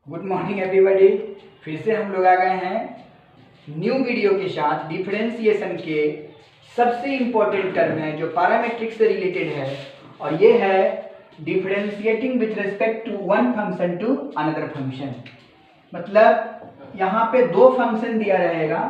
Good morning everybody. फिर से हम लोग आ गए हैं न्यू वीडियो के साथ। डिफरेंशिएशन के सबसे इम्पोर्टेंट टर्म है जो पैरामीट्रिक से रिलेटेड है, और ये है differentiating with respect to one function to another function. मतलब यहाँ पे दो फंक्शन दिया रहेगा,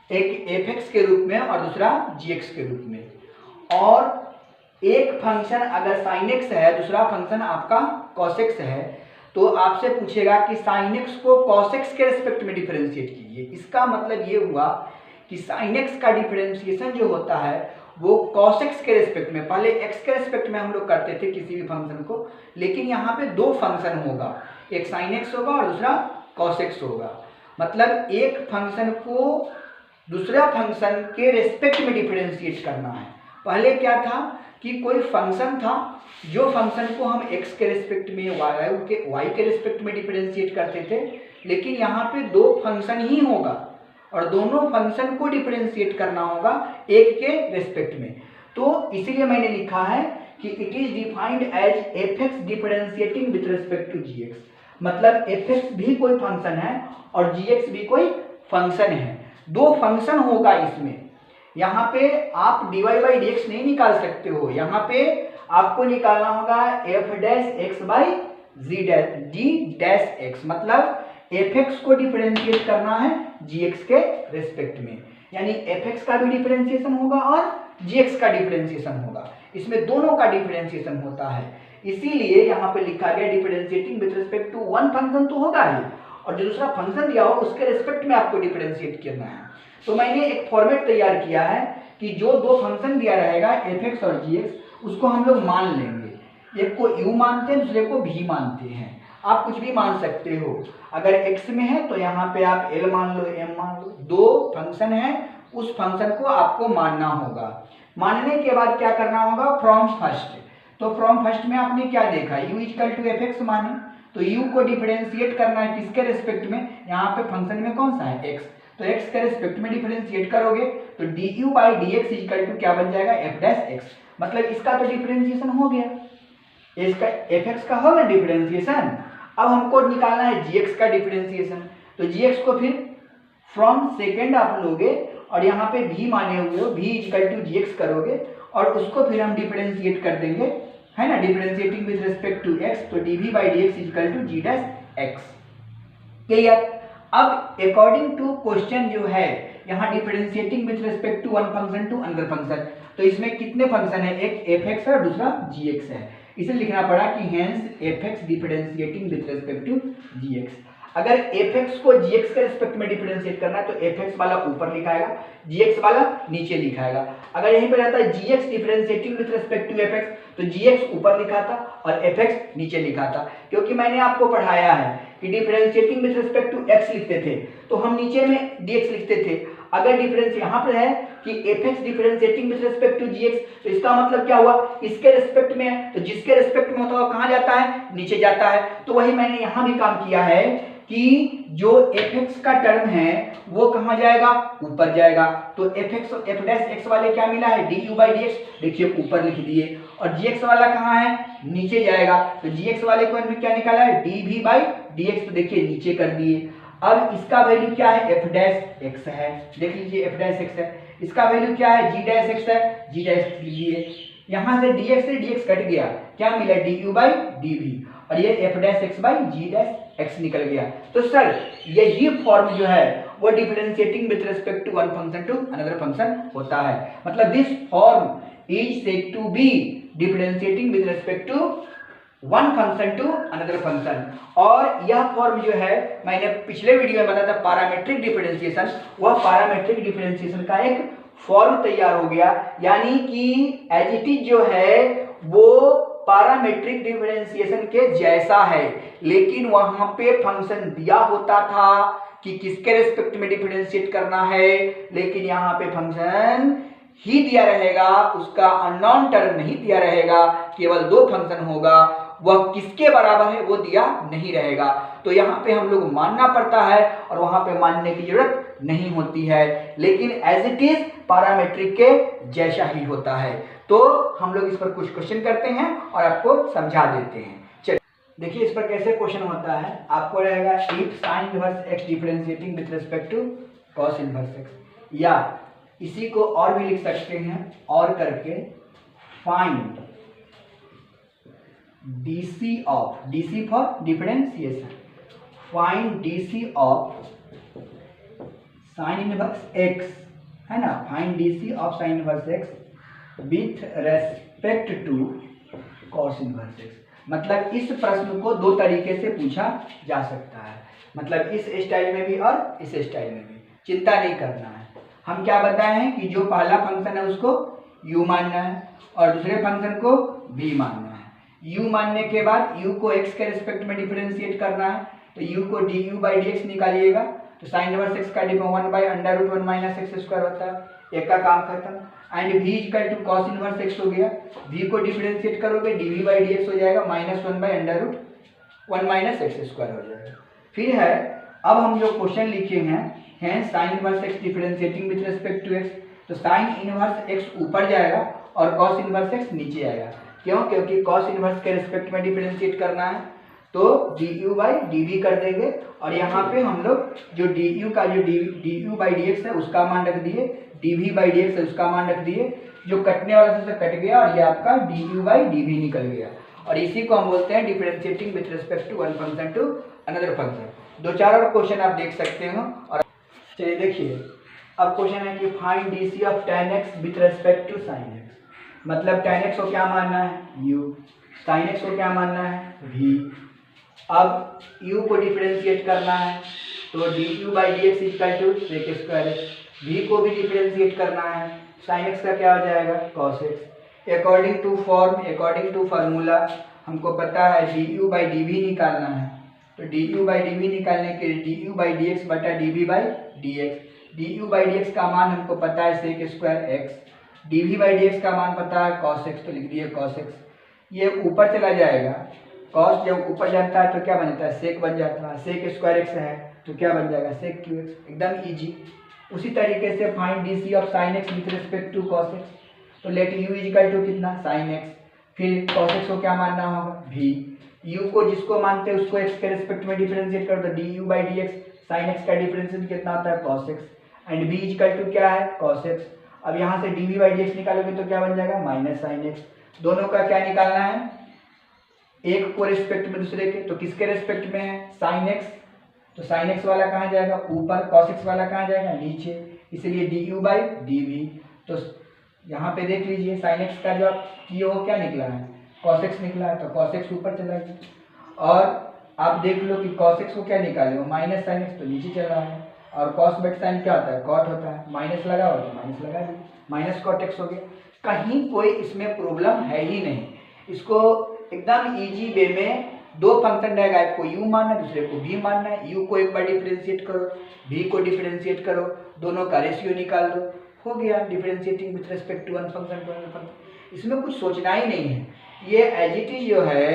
एक एफ के रूप में और दूसरा जी के रूप में। और एक फंक्शन अगर साइन एक्स है, दूसरा फंक्शन आपका कॉस एक्स है, तो आपसे पूछेगा कि साइन एक्स को कॉस एक्स के रिस्पेक्ट में डिफरेंशिएट कीजिए। इसका मतलब ये हुआ कि साइन एक्स का डिफरेंशिएशन जो होता है वो कॉस एक्स के रिस्पेक्ट में, पहले एक्स के रिस्पेक्ट में हम लोग करते थे किसी भी फंक्शन को, लेकिन यहाँ पे दो फंक्शन होगा, एक साइन एक्स होगा और दूसरा कॉस एक्स होगा। मतलब एक फंक्शन को दूसरा फंक्शन के रिस्पेक्ट में डिफरेंशिएट करना है। पहले क्या था कि कोई फंक्शन था जो फंक्शन को हम x के रिस्पेक्ट में, y के रिस्पेक्ट में डिफरेंशिएट करते थे, लेकिन यहाँ पे दो फंक्शन ही होगा और दोनों फंक्शन को डिफरेंशिएट करना होगा एक के रिस्पेक्ट में। तो इसीलिए मैंने लिखा है कि it is defined as f x differentiating with respect to g x. मतलब एफ एक्स भी कोई फंक्शन है और जी एक्स भी कोई फंक्शन है, दो फंक्शन होगा इसमें। यहाँ पे आप dy बाई डी एक्स नहीं निकाल सकते हो, यहाँ पे आपको निकालना होगा f dash x by g dash x. मतलब एफ एक्स को डिफरेंशिएट करना है जी एक्स के रिस्पेक्ट में, यानी एफ एक्स का भी डिफरेंशिएशन होगा और जी एक्स का डिफरेंशिएशन होगा, इसमें दोनों का डिफरेंशिएशन होता है। इसीलिए यहाँ पे लिखा गया differentiating with respect to one function तो होगा ही, और जो दूसरा फंक्शन दिया हो उसके रिस्पेक्ट में आपको डिफरेंशिएट करना है। तो मैंने एक फॉर्मेट तैयार किया है कि जो दो फंक्शन दिया रहेगा एफ एक्स और जी एक्स, उसको हम लोग मान लेंगे। एक को u मानते हैं, दूसरे को v मानते हैं। आप कुछ भी मान सकते हो। अगर x में है तो यहाँ पे आप l मान लो, m मान लो। दो फंक्शन है, उस फंक्शन को आपको मानना होगा। मानने के बाद क्या करना होगा, फ्रॉम फर्स्ट। तो फ्रॉम फर्स्ट में आपने क्या देखा, u equal to F x माने, तो u को डिफरेंशिएट करना है किसके रिस्पेक्ट में, यहाँ पे फंक्शन में कौन सा है, x। तो x के रिस्पेक्ट में डिफरेंशिएट करोगे तो du by d x equal to क्या बन जाएगा, f डैश x। मतलब इसका तो डिफरेंशिएशन हो गया, इसका एफ एक्स का होगा डिफरेंशिएशन। अब हमको निकालना है जी एक्स का डिफरेंशिएशन। तो जी एक्स को फिर फ्रॉम सेकेंड आप लोगे और यहाँ पे v माने हुए हो, v equal to g x करोगे और उसको फिर हम डिफरेंशिएट कर देंगे, है ना, differentiating with respect to x। तो dv by d x equal to g dash x. Clear. अब अकॉर्डिंग टू क्वेश्चन जो है यहाँ differentiating with respect to one function to another function, तो इसमें कितने फंक्शन है, एक एफ एक्स है और दूसरा जी एक्स है। इसे लिखना पड़ा कि hence f x differentiating with respect to g x. अगर एफ एक्स को जी एक्स के रिस्पेक्ट में डिफरेंशिएट करना है तो एफ एक्स वाला ऊपर लिखाएगा, जी एक्स वाला नीचे लिखाएगा। अगर यहीं पे रहता है G X differentiating with respect to F X, तो जी एक्स ऊपर लिखा था और एफ एक्स नीचे लिखा था, क्योंकि मैंने आपको पढ़ाया है कि differentiating with respect to x लिखते थे तो हम नीचे में डी एक्स लिखते थे। अगर डिफरेंस यहाँ पर है कि f x differentiating with respect to g x, तो इसका मतलब क्या हुआ, इसके रिस्पेक्ट में है, तो जिसके रिस्पेक्ट में होता है कहाँ जाता है, नीचे जाता है। तो वही मैंने यहाँ भी काम किया है कि जो एफ एक्स का टर्म है वो कहाँ जाएगा, ऊपर जाएगा। तो F x F dash x वाले क्या मिला है, D you by d x, देखिए ऊपर लिख दिए, और जी एक्स वाला कहाँ है, नीचे जाएगा। तो जी एक्स वाले को क्या निकाला है, d v by d x, तो देखिए नीचे कर दिए। अब इसका वैल्यू क्या है, एफ डैश एक्स है, देख लीजिए एफ डैश एक्स है। इसका वैल्यू क्या है, जी डैश एक्स है, जी डैश लीजिए। यहाँ से dx से dx कट गया, क्या मिला, du बाई dv, और ये f dash x by g dash x निकल गया। तो सर यही फॉर्म जो है वो differentiating with respect to one function to another function होता है। मतलब this form is said to be differentiating with respect to one function to another function. और यह फॉर्म जो है मैंने पिछले वीडियो में बताया था पैरामीट्रिक डिफरेंशिएशन, वह पैरामीट्रिक डिफरेंशिएशन का एक फॉर्म तैयार हो गया, यानी कि एज इट इज जो है वो पैरामीट्रिक डिफरेंशिएशन के जैसा है, लेकिन वहां पे फंक्शन दिया होता था कि किसके रिस्पेक्ट में डिफरेंशिएट करना है, लेकिन यहाँ पे फंक्शन ही दिया रहेगा, उसका अननोन टर्म नहीं दिया रहेगा, केवल दो फंक्शन होगा, वह किसके बराबर है वो दिया नहीं रहेगा। तो यहाँ पे हम लोग मानना पड़ता है और वहां पे मानने की जरूरत नहीं होती है, लेकिन एज इट इज पैरामीट्रिक के जैसा ही होता है। तो हम लोग इस पर कुछ क्वेश्चन करते हैं और आपको समझा देते हैं। चलिए देखिए इस पर कैसे क्वेश्चन होता है, आपको रहेगा if sine inverse x differentiating with respect to cos inverse x, या इसी को और भी लिख सकते हैं और करके find DC of, DC for differentiation, find DC of sine inverse x, है ना, find DC of sine inverse x with respect to cos inverse x. मतलब इस प्रश्न को दो तरीके से पूछा जा सकता है, मतलब इस स्टाइल में भी और इस स्टाइल में भी, चिंता नहीं करना है। हम क्या बताए हैं कि जो पहला फंक्शन है उसको u मानना है और दूसरे फंक्शन को v मानना है। u मानने के बाद u को x के रिस्पेक्ट में डिफरेंशिएट करना है, तो u को du बाई dx निकालिएगा, तो साइन इनवर्स x का डिफरेंस 1/√1 माइनस एक्स स्क्वायर होता है, एक का काम खत्म। And v equal to cos inverse x हो गया, v को डिफरेंशिएट करोगे dv बाई dx हो जाएगा -1/√1 माइनस एक्स स्क्वायर हो जाएगा। फिर है अब हम जो क्वेश्चन लिखे हैं sine inverse x differentiating with respect to x, तो साइन इनवर्स x ऊपर जाएगा और कॉस इनवर्स x नीचे आएगा। क्यों? क्योंकि कॉस इनवर्स के रिस्पेक्ट में डिफरेंशिएट करना है, तो du बाई dv कर देंगे और यहाँ पे हम लोग जो du का जो du बाई dx है उसका मान रख दिए, dv बाई dx है उसका मान रख दिए, जो कटने वाला से कट गया और ये आपका du बाई dv निकल गया, और इसी को हम बोलते हैं differentiating with respect to one function to another function. दो चार और क्वेश्चन आप देख सकते हो। और चलिए देखिए अब क्वेश्चन है कि find DC of tan x with respect to sin x, मतलब tan x को क्या मानना है u, sin x को क्या मानना है v। अब u को डिफरेंशिएट करना है, तो du by d x equal to sec square x, v को भी डिफरेंशिएट करना है, sin x का क्या हो जाएगा cos x। According to form, according to formula हमको पता है du बाई dv निकालना है, तो du बाई dv निकालने के लिए du बाई dx बटा dv by dx, du by dx का मान हमको पता है sec square x, dv by dx का मान पता है cos x, तो लिख दिए cos x। ये ऊपर चला जाएगा, cos जब ऊपर जाता है तो क्या बन जाता है सेक बन जाता है, सेक स्क्वायर x है तो क्या बन जाएगा सेक क्यू एक्स, एकदम इजी। उसी तरीके से find DC of sine x with respect to cos x, तो लेट u इक्वल टू कितना sin x, फिर cos x को क्या मानना होगा v, u को जिसको मानते हैं उसको x के रिस्पेक्ट में डिफरेंशिएट कर दो, du by dx, sin x का डिफरेंशिएट कितना होता है cos x, and v equal to क्या है cos x। अब यहाँ से dv बाई dx निकालोगे तो क्या बन जाएगा माइनस sin x। दोनों का क्या निकालना है, एक को रिस्पेक्ट में दूसरे के, तो किसके रिस्पेक्ट में है sin x, तो sin x वाला कहाँ जाएगा ऊपर, cos x वाला कहाँ जाएगा नीचे, इसलिए du बाई dv। तो यहाँ पे देख लीजिए sin x का जो ये वो क्या निकला है cos x निकला है, तो cos x ऊपर चला गया, और आप देख लो कि cos x को क्या निकाले हो माइनस sin x, तो नीचे चला है, और cos बट साइन क्या होता है कॉट होता है, माइनस लगा हो तो माइनस लगा दी, माइनस कॉट एक्स हो गया। कहीं कोई इसमें प्रॉब्लम है ही नहीं, इसको एकदम इजी वे में दो फंक्शन रहेगा, एक को u मानना है दूसरे को v मानना है, u को एक बार डिफरेंशिएट करो, v को डिफरेंशिएट करो, दोनों का रेशियो निकाल दो, हो गया differentiating with respect to one function to another function. इसमें कुछ सोचना ही नहीं है, ये एज इट इज जो है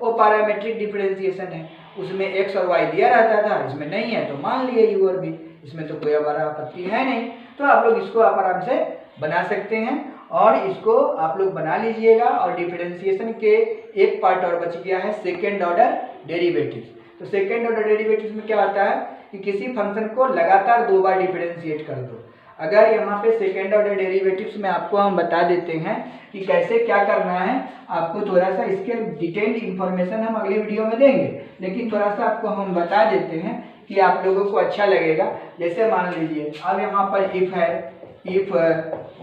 वो पैरामीट्रिक डिफरेंशिएशन है, उसमें x और y दिया रहता था, इसमें नहीं है तो मान लिए u और v, इसमें तो कोई हमारा आपत्ति है नहीं, तो आप लोग इसको आप आराम से बना सकते हैं, और इसको आप लोग बना लीजिएगा। और डिफरेंशिएशन के एक पार्ट और बच गया है सेकेंड ऑर्डर डेरिवेटिव्स। तो सेकेंड ऑर्डर डेरिवेटिव्स में क्या होता है कि किसी फंक्शन को लगातार दो बार डिफरेंशिएट कर दो। अगर यहाँ पे सेकेंड ऑर्डर डेरिवेटिव्स में आपको हम बता देते हैं कि कैसे क्या करना है, आपको थोड़ा सा इसके डिटेल्ड इंफॉर्मेशन हम अगले वीडियो में देंगे, लेकिन थोड़ा सा आपको हम बता देते हैं कि आप लोगों को अच्छा लगेगा। जैसे मान लीजिए अब यहाँ पर इफ है, if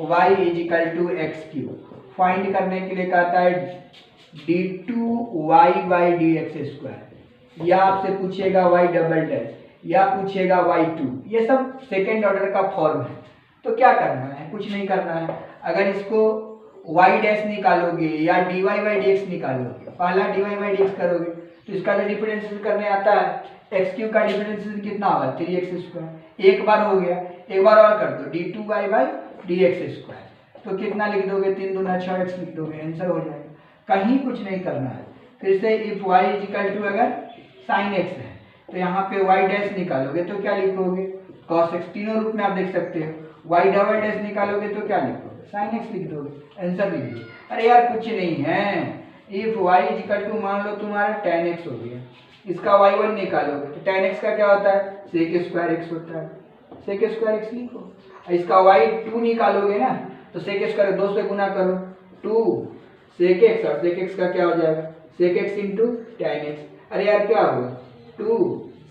y is equal to x cube, find करने के लिए कहता है d2y by d x square, या आपसे पूछेगा y डबल डैश, या पूछेगा y2, ये सब सेकेंड ऑर्डर का फॉर्म है। तो क्या करना है, कुछ नहीं करना है। अगर इसको y डैश निकालोगे या dy बाई डी एक्स निकालोगे, पहला dy बाई डी एक्स करोगे तो इसका जो डिफरेंशिएशन करने आता है एक्स क्यूब का डिफरेंशिएशन कितना होगा 3x स्क्वायर, एक बार हो गया, एक बार और कर दो d2y by d x square, तो कितना लिख दोगे 3 दूना 6x लिख दोगे, आंसर हो जाएगा। कहीं कुछ नहीं करना है। फिर से if y is equal to अगर sin x है तो यहाँ पे y डैश निकालोगे तो क्या लिखोगे cos x, तीनों रूप में आप देख सकते हो। y डबल डैश निकालोगे तो क्या लिखोगे sin x लिख दोगे, आंसर लिख दो। अरे यार कुछ नहीं है, इफ y इजिकल टू मान लो तुम्हारा tan x हो गया, इसका y1 निकालोगे तो tan x का क्या होता है sec स्क्वायर x होता है, sec स्क्वायर x लिखो। इसका y2 निकालोगे ना तो sec स्क्वायर 2 से गुना करो 2 sec x, और sec x का क्या हो जाएगा sec x into tan x। अरे यार क्या होगा 2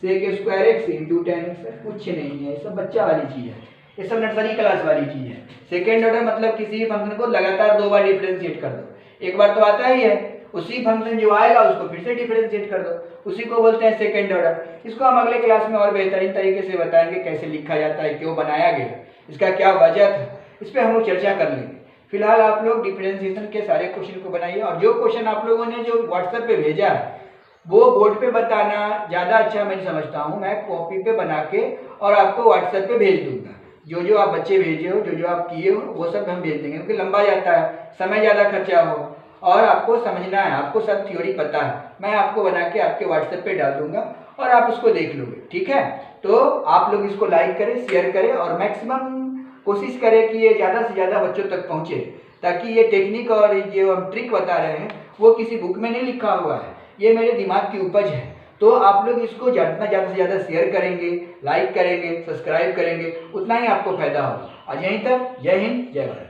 sec square x into tan x, कुछ नहीं है, ये सब बच्चा वाली चीज है, ये सब नर्सरी क्लास वाली चीज है। सेकेंड ऑर्डर मतलब किसी भी फंक्शन को लगातार 2 बार डिफरेंशिएट कर दो, एक बार तो आता ही है, उसी फंक्शन जो आएगा उसको फिर से डिफरेंशिएट कर दो, उसी को बोलते हैं सेकेंड ऑर्डर। इसको हम अगले क्लास में और बेहतरीन तरीके से बताएंगे कैसे लिखा जाता है, क्यों बनाया गया, इसका क्या वजह था, इस पर हम लोग चर्चा कर लेंगे। फिलहाल आप लोग डिफरेंशिएशन के सारे क्वेश्चन को बनाइए, और जो क्वेश्चन आप लोगों ने जो व्हाट्सएप पे भेजा है वो बोर्ड पे बताना ज़्यादा अच्छा मैं समझता हूँ। मैं कॉपी पे बना के और आपको व्हाट्सएप पे भेज दूंगा, जो जो आप बच्चे भेजे हो, जो जो आप किए हो वो सब हम भेज देंगे, क्योंकि लंबा जाता है, समय ज़्यादा खर्चा हो और आपको समझना है, आपको सब थ्योरी पता है, मैं आपको बना के आपके व्हाट्सएप पे डाल दूंगा और आप उसको देख लोगे, ठीक है। तो आप लोग इसको लाइक करें, शेयर करें और मैक्सिमम कोशिश करें कि ये ज़्यादा से ज़्यादा बच्चों तक पहुँचे, ताकि ये टेक्निक और ये हम ट्रिक बता रहे हैं वो किसी बुक में नहीं लिखा हुआ है, ये मेरे दिमाग की उपज है। तो आप लोग इसको जितना ज़्यादा से ज़्यादा शेयर करेंगे, लाइक करेंगे, सब्सक्राइब करेंगे, उतना ही आपको फायदा होगा। आज यहीं तक, जय हिंद, जय भारत।